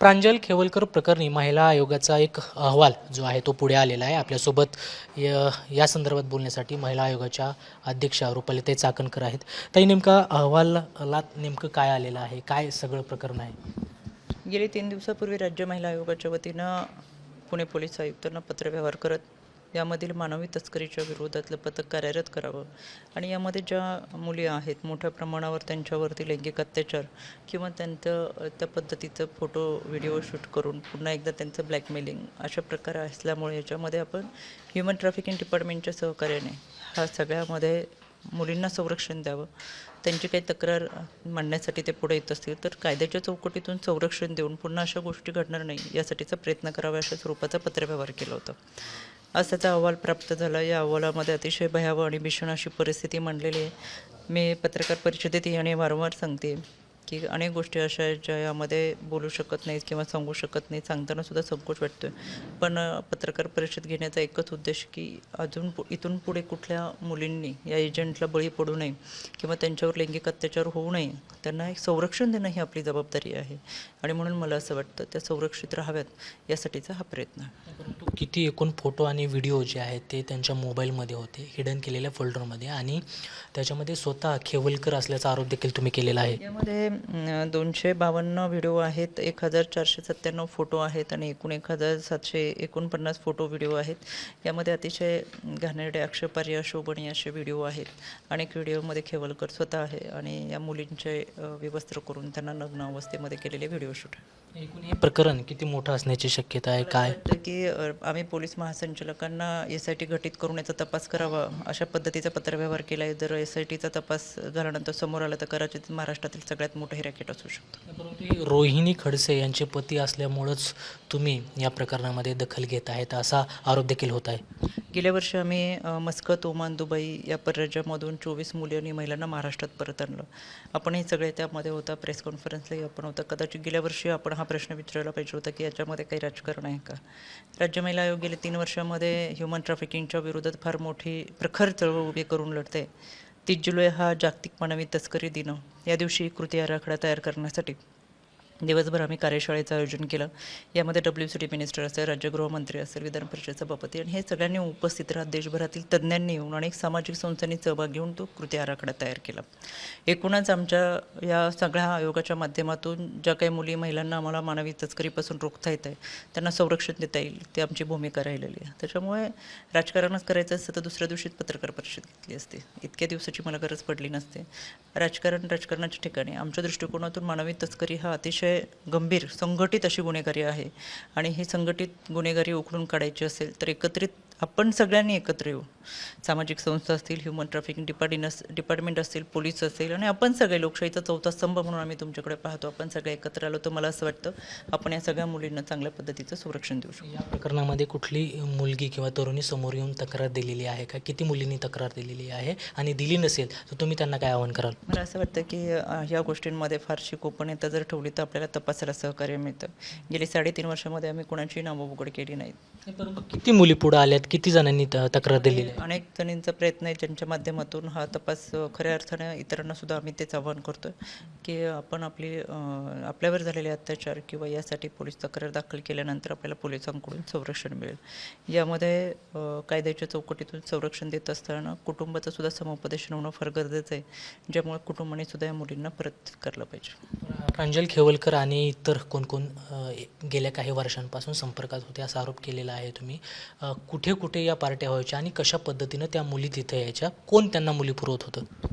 प्रांजल खेवलकर प्रकरणी महिला आयोगाचा एक अहवाल जो आहे तो पुढे आलेला आहे। आपल्यासोबत या संदर्भात बोलण्यासाठी महिला आयोगाच्या अध्यक्षा रुपालीताई चाकणकर आहेत। ताई, नेमका अहवालात नेमकं काय आलेलं आहे, काय सगळं प्रकरण आहे? गेली 3 दिवसापूर्वी राज्य महिला आयोगाच्या वतीनं पुणे पोलीस आयुक्तांना पत्रव्यवहार करत यामधील मानवी तस्करीच्या विरोधातलं पथक कार्यरत करावं आणि यामध्ये ज्या मुली आहेत मोठ्या प्रमाणावर त्यांच्यावरती लैंगिक अत्याचार किंवा त्यांचं त्या पद्धतीचं फोटो व्हिडिओ शूट करून पुन्हा एकदा त्यांचं ब्लॅकमेलिंग अशा प्रकार असल्यामुळे याच्यामध्ये आपण ह्युमन ट्रॅफिकिंग डिपार्टमेंटच्या सहकार्याने हा सगळ्यामध्ये मुलींना संरक्षण द्यावं, त्यांची काही तक्रार मांडण्यासाठी ते पुढे येत असतील तर कायद्याच्या चौकटीतून संरक्षण देऊन पुन्हा अशा गोष्टी घडणार नाही यासाठीचा प्रयत्न करावा अशा स्वरूपाचा पत्रव्यवहार केला होता। आज त्याचा अहवाल प्राप्त झाला। या अहवालामध्ये अतिशय भयावह आणि भीषण अशी परिस्थिती मांडलेली आहे। मी पत्रकार परिषदेत आणि वारंवार सांगते की अनेक गोष्टी अशा आहेत ज्या यामध्ये बोलू शकत नाहीत किंवा सांगू शकत नाही, सांगताना सुद्धा संकोच वाटतोय। पण पत्रकार परिषद घेण्याचा एकच उद्देश की इथून पुढे कुठल्या मुलींनी या एजंटला बळी पडू नये किंवा त्यांच्यावर लैंगिक अत्याचार होऊ नये, त्यांना एक संरक्षण देणं ही आपली जबाबदारी आहे आणि म्हणून मला असं वाटतं त्या संरक्षित राहाव्यात यासाठीचा हा प्रयत्न आहे। परंतु किती एकूण फोटो आणि व्हिडिओ जे आहेत ते त्यांच्या मोबाईलमध्ये होते, हिडन केलेल्या फोल्डरमध्ये, आणि त्याच्यामध्ये स्वतः खेवलकर असल्याचा आरोप देखील तुम्ही केलेला आहे। यामध्ये 252 व्हिडिओ आहेत, 1497 फोटो आहेत आणि एकूण 1749 फोटो व्हिडिओ आहेत। यामध्ये अतिशय घाणेरडे, आक्षेपार्ह, अशोभनीय असे व्हिडिओ आहेत। अनेक व्हिडिओमध्ये खेवलकर स्वतः आहे आणि या मुलींचे विवस्त्र करून त्यांना नग्न अवस्थेमध्ये केलेले व्हिडिओ शूट आहे। एकूण हे प्रकरण किती मोठं असण्याची शक्यता आहे, काय? की आम्ही पोलीस महासंचालकांना SIT गठीत करून याचा तपास करावा अशा पद्धतीचा पत्रव्यवहार केला आहे। जर SITचा तपास झाल्यानंतर समोर आलं तर कदाचित महाराष्ट्रातील सगळ्यात मोठं हे रॅकेट असू शकतं। परंतु ही रोहिणी खडसे यांचे पती असल्यामुळंच तुम्ही या प्रकरणामध्ये दखल घेत आहेत असा आरोप देखील होत आहे। गेल्या वर्षी आम्ही मस्कत, ओमान, दुबई या परराज्यामधून 24 मुली आणि महिलांना महाराष्ट्रात परत आणलं। आपणही सगळे त्यामध्ये होता, प्रेस कॉन्फरन्सलाही आपण होता। कदाचित गेल्या वर्षी आपण हा प्रश्न विचारायला पाहिजे होता की याच्यामध्ये काही राजकारण आहे का? राज्य महिला आयोग गेल्या 3 वर्षामध्ये ह्युमन ट्रॅफिकिंगच्या विरोधात फार मोठी प्रखर चळवळ उभी करून लढते। 30 जुलै हा जागतिक मानवी तस्करी दिन, या दिवशी कृती आराखडा तयार करण्यासाठी दिवसभर आम्ही कार्यशाळेचं आयोजन केलं। यामध्ये WCT मिनिस्टर असेल, राज्य गृहमंत्री असेल, विधान परिषद सभापती आणि हे सगळ्यांनी उपस्थित राहत देशभरातील तज्ज्ञांनी येऊन अनेक सामाजिक संस्थांनी सहभाग घेऊन तो कृती आराखडा तयार केला। एकूणच आमच्या या सगळ्या आयोगाच्या माध्यमातून ज्या काही मुली महिलांना आम्हाला मानवी तस्करीपासून रोखता येत आहे, त्यांना संरक्षण देता येईल, ती आमची भूमिका राहिलेली आहे। त्याच्यामुळे राजकारणच करायचं असतं तर दुसऱ्या दिवशीच पत्रकार परिषद घेतली असते, इतक्या दिवसाची मला गरज पडली नसते। राजकारणाच्या ठिकाणी आमच्या दृष्टिकोनातून मानवी तस्करी हा अतिशय गंभीर संघटित अशी गुन्हेगारी आहे आणि ही संघटित गुन्हेगारी उखडून काढायची असेल तर एकत्रित आपण सगळ्यांनी एकत्र येऊ, सामाजिक संस्था असतील, ह्युमन ट्रॅफिकिंग डिपार्टमेंट असतील, पोलीस असेल आणि आपण सगळे लोकशाहीचा चौथा स्तंभ म्हणून आम्ही तुमच्याकडे पाहतो, आपण सगळे एकत्र आलो तर मला असं वाटतं आपण या सगळ्या मुलींना चांगल्या पद्धतीचं संरक्षण देऊ शकतो। या प्रकरणामध्ये कुठली मुलगी किंवा तरुणी समोर येऊन तक्रार दिलेली आहे का? किती मुलींनी तक्रार दिलेली आहे आणि दिली नसेल तर तुम्ही त्यांना काय आवाहन कराल? मला असं वाटतं की ह्या गोष्टींमध्ये फारशी गोपनीयता जर ठेवली तर आपल्याला तपासायला सहकार्य मिळतं। गेली 3.5 वर्षामध्ये आम्ही कोणाची नावं उघड केली नाहीत। परंतु किती मुली पुढे आल्यात, किती जणांनी तक्रार दिलेली आहे? अनेक जणींचा प्रयत्न आहे ज्यांच्या माध्यमातून हा तपास खऱ्या अर्थाने इतरांना सुद्धा आम्ही तेच आवाहन करतो की आपण आपल्यावर झालेले अत्याचार किंवा यासाठी पोलीस तक्रार दाखल केल्यानंतर आपल्याला पोलिसांकडून संरक्षण मिळेल। यामध्ये कायद्याच्या चौकटीतून संरक्षण देत असताना कुटुंबाचं सुद्धा समुपदेशन होणं फार गरजेचं आहे, ज्यामुळे कुटुंबाने सुद्धा या मुलींना परत करलं पाहिजे। प्रांजल खेवलकर आणि इतर कोण गेल्या काही वर्षांपासून संपर्कात होते असा आरोप केलेला आहे तुम्ही। कुठे कुठे या पार्ट्या व्हायच्या आणि कशा पद्धतीनं त्या मुली तिथे यायच्या, कोण त्यांना मुली पुरवत होतं?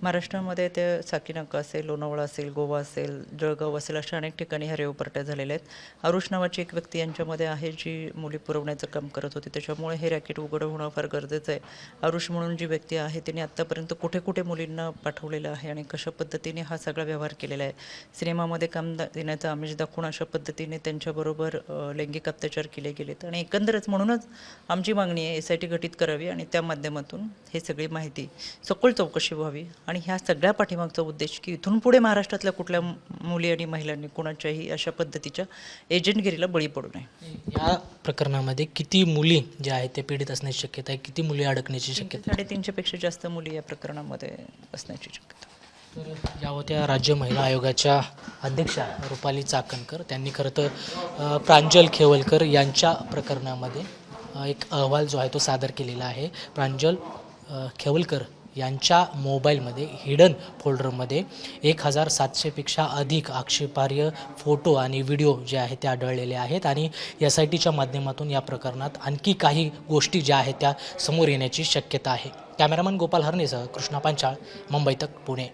महाराष्ट्रामध्ये ते साकीनाका असेल, लोणावळा असेल, गोवा असेल, जळगाव असेल, अशा अनेक ठिकाणी ह्या रेव पार्ट्या झालेल्या आहेत। आरुष नावाची एक व्यक्ती यांच्यामध्ये आहे जी मुली पुरवण्याचं काम करत होती, त्याच्यामुळे हे रॅकेट उघड होणं फार गरजेचं आहे। आरुष म्हणून जी व्यक्ती आहे तिने आत्तापर्यंत कुठे कुठे मुलींना पाठवलेलं आहे आणि कशा पद्धतीने हा सगळा व्यवहार केलेला आहे, सिनेमामध्ये काम देण्याचं आमिष दाखवून अशा पद्धतीने त्यांच्याबरोबर लैंगिक अत्याचार केले गेलेत आणि एकंदरच म्हणूनच आमची मागणी आहे SIT गठीत करावी आणि त्या माध्यमातून हे सगळी माहिती सखोल चौकशी व्हावी आणि ह्या सगळ्या पाठीमागचा उद्देश की इथून पुढे महाराष्ट्रातल्या कुठल्या मुली आणि महिलांनी कोणाच्याही अशा पद्धतीच्या एजंटगिरीला बळी पडू नये। या प्रकरणामध्ये किती मुली ज्या आहेत ते पीडित असण्याची शक्यता आहे, किती मुली अडकण्याची शक्यता? 350 पेक्षा जास्त मुली या प्रकरणामध्ये असण्याची शक्यता। तर या होत्या राज्य महिला आयोगाच्या अध्यक्षा रुपाली चाकणकर त्यांनी खरं तर प्रांजल खेवलकर यांच्या प्रकरणामध्ये एक अहवाल जो आहे तो सादर केलेला आहे. प्रांजल खेवलकर यांच्या मोबाईलमध्ये हिडन फोल्डरमध्ये 1700पेक्षा अधिक आक्षेपार्ह फोटो आणि व्हिडिओ जे आहेत ते आढळलेले आहेत आणि SITच्या माध्यमातून या प्रकरणात आणखी काही गोष्टी ज्या आहेत त्या समोर येण्याची शक्यता आहे. कॅमेरामन गोपाल हरणेसह कृष्णा पांचाळ, मुंबई तक, पुणे.